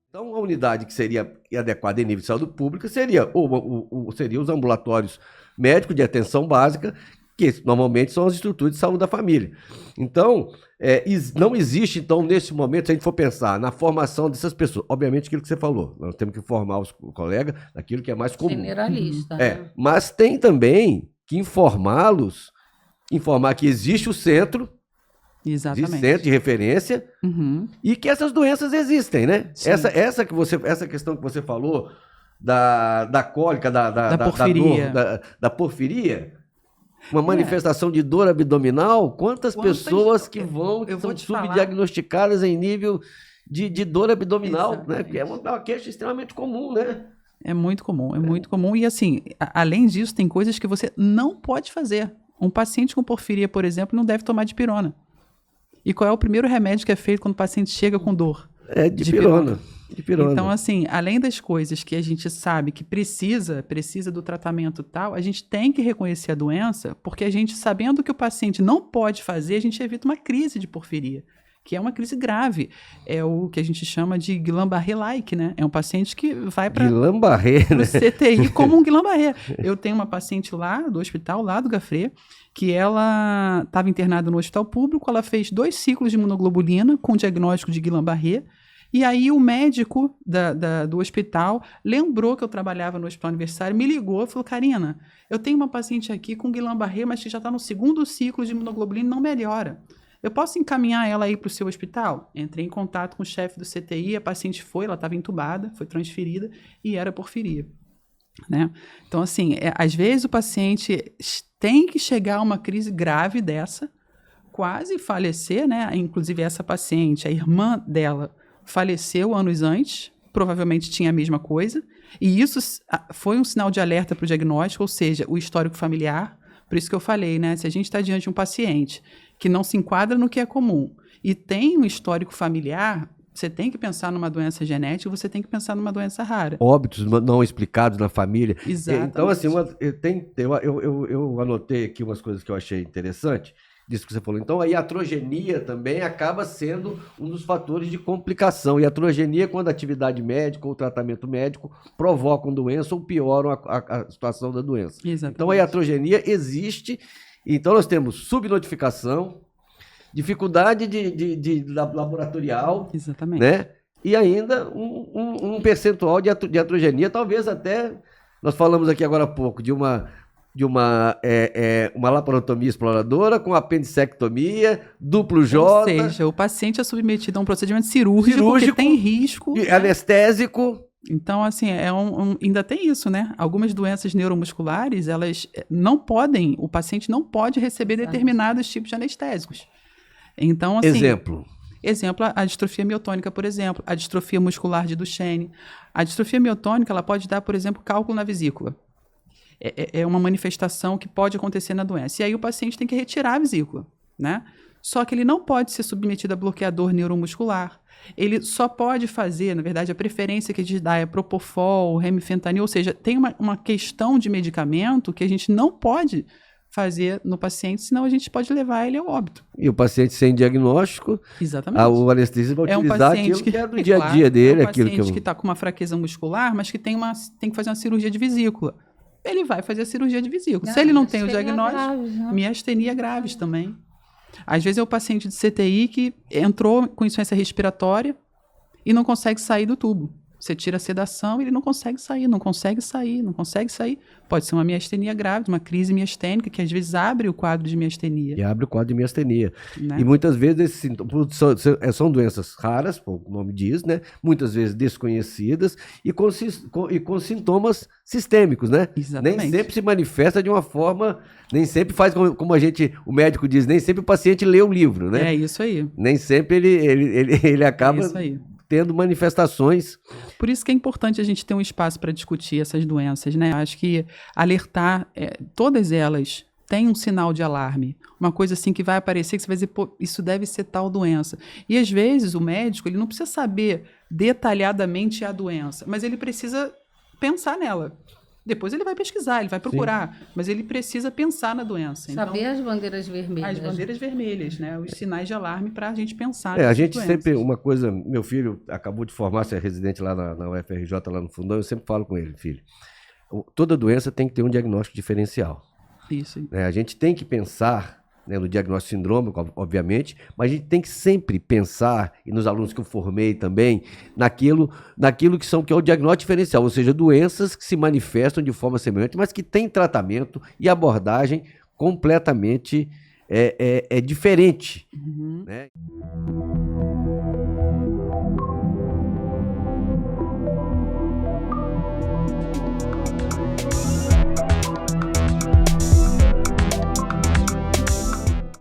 Então, a unidade que seria adequada em nível de saúde pública seria os ambulatórios médicos de atenção básica, que normalmente são as estruturas de saúde da família. Então, não existe, então, nesse momento, se a gente for pensar na formação dessas pessoas, obviamente aquilo que você falou, nós temos que formar os colegas naquilo que é mais comum. Generalista. Né? Mas tem também que informar que existe o centro, Exatamente. de centro de referência, e que essas doenças existem, né? Essa questão que você falou da cólica, da porfiria. Da porfiria, uma manifestação de dor abdominal, quantas pessoas que são subdiagnosticadas em nível de dor abdominal, né? Que é uma queixa extremamente comum, né? É muito comum, muito comum. E assim, além disso, tem coisas que você não pode fazer. Um paciente com porfiria, por exemplo, não deve tomar dipirona. E qual é o primeiro remédio que é feito quando o paciente chega com dor? Dipirona. Então, assim, além das coisas que a gente sabe que precisa do tratamento tal, a gente tem que reconhecer a doença, porque a gente, sabendo que o paciente não pode fazer, a gente evita uma crise de porfiria, que é uma crise grave. É o que a gente chama de Guillain-Barré-like, né? É um paciente que vai para o CTI como um Guillain-Barré. Eu tenho uma paciente lá do hospital, lá do Gafré, que ela estava internada no hospital público, ela fez 2 ciclos de imunoglobulina com diagnóstico de Guillain-Barré, e aí o médico do hospital lembrou que eu trabalhava no Hospital Universitário, me ligou e falou: Karina, eu tenho uma paciente aqui com Guillain-Barré, mas que já está no 2º ciclo de imunoglobulina e não melhora. Eu posso encaminhar ela aí para o seu hospital? Entrei em contato com o chefe do CTI, a paciente ela estava entubada, foi transferida e era porfiria. Né? Então, assim, às vezes o paciente tem que chegar a uma crise grave dessa, quase falecer, né? Inclusive essa paciente, a irmã dela, faleceu anos antes, provavelmente tinha a mesma coisa, e isso foi um sinal de alerta para o diagnóstico, ou seja, o histórico familiar. Por isso que eu falei, né? Se a gente está diante de um paciente que não se enquadra no que é comum e tem um histórico familiar, você tem que pensar numa doença genética, você tem que pensar numa doença rara. Óbitos não explicados na família. Exatamente. Então, assim, eu anotei aqui umas coisas que eu achei interessante, disso que você falou. Então, a iatrogenia também acaba sendo um dos fatores de complicação. Iatrogenia, quando a atividade médica ou o tratamento médico provocam doença ou pioram a situação da doença. Exatamente. Então, a iatrogenia existe. Então, nós temos subnotificação, dificuldade de laboratorial, exatamente, né? E ainda um percentual de iatrogenia, talvez até, nós falamos aqui agora há pouco, de uma laparotomia exploradora com apendicectomia, duplo J. Ou seja, o paciente é submetido a um procedimento cirúrgico que tem risco. Né? Anestésico. Então, assim, ainda tem isso, né? Algumas doenças neuromusculares, elas não podem, o paciente não pode receber determinados tipos de anestésicos. Então, assim... Exemplo, a distrofia miotônica, por exemplo, a distrofia muscular de Duchenne. A distrofia miotônica, ela pode dar, por exemplo, cálculo na vesícula. É uma manifestação que pode acontecer na doença. E aí o paciente tem que retirar a vesícula, né? Só que ele não pode ser submetido a bloqueador neuromuscular. Ele só pode fazer, na verdade, a preferência que a gente dá é propofol, remifentanil, ou seja, tem uma questão de medicamento que a gente não pode fazer no paciente, senão a gente pode levar ele ao óbito. E o paciente sem diagnóstico, exatamente, o anestesista vai utilizar aquilo que é do dia a dia dele. É um paciente que está com uma fraqueza muscular, mas que tem que fazer uma cirurgia de vesícula. Ele vai fazer a cirurgia de vesícula. Se ele não tem o diagnóstico, miastenia graves também. Às vezes é o paciente de CTI que entrou com insuficiência respiratória e não consegue sair do tubo. Você tira a sedação e ele não consegue sair. Pode ser uma miastenia grave, uma crise miastênica, que às vezes abre o quadro de miastenia. E abre o quadro de miastenia. Né? E muitas vezes esses sintomas são doenças raras, o nome diz, né? Muitas vezes desconhecidas e com sintomas sistêmicos, né? Exatamente. Nem sempre se manifesta de uma forma, nem sempre faz como o médico diz, nem sempre o paciente lê o livro, né? É isso aí. Nem sempre ele acaba... É isso aí. Tendo manifestações. Por isso que é importante a gente ter um espaço para discutir essas doenças, né? Acho que alertar, todas elas têm um sinal de alarme. Uma coisa assim que vai aparecer, que você vai dizer, pô, isso deve ser tal doença. E às vezes o médico, ele não precisa saber detalhadamente a doença, mas ele precisa pensar nela. Depois ele vai pesquisar, ele vai procurar, mas ele precisa pensar na doença. Saber Então, as bandeiras vermelhas. as bandeiras vermelhas, né? Os sinais de alarme para a gente pensar A nessas gente doenças. sempre, uma coisa, meu filho acabou de formar, ser residente lá na UFRJ, lá no Fundão, eu sempre falo com ele, filho, toda doença tem que ter um diagnóstico diferencial. Isso. A gente tem que pensar, né, no diagnóstico sindrômico, obviamente, mas a gente tem que sempre pensar, e nos alunos que eu formei também, naquilo que é o diagnóstico diferencial, ou seja, doenças que se manifestam de forma semelhante, mas que têm tratamento e abordagem completamente diferente. Uhum. Né?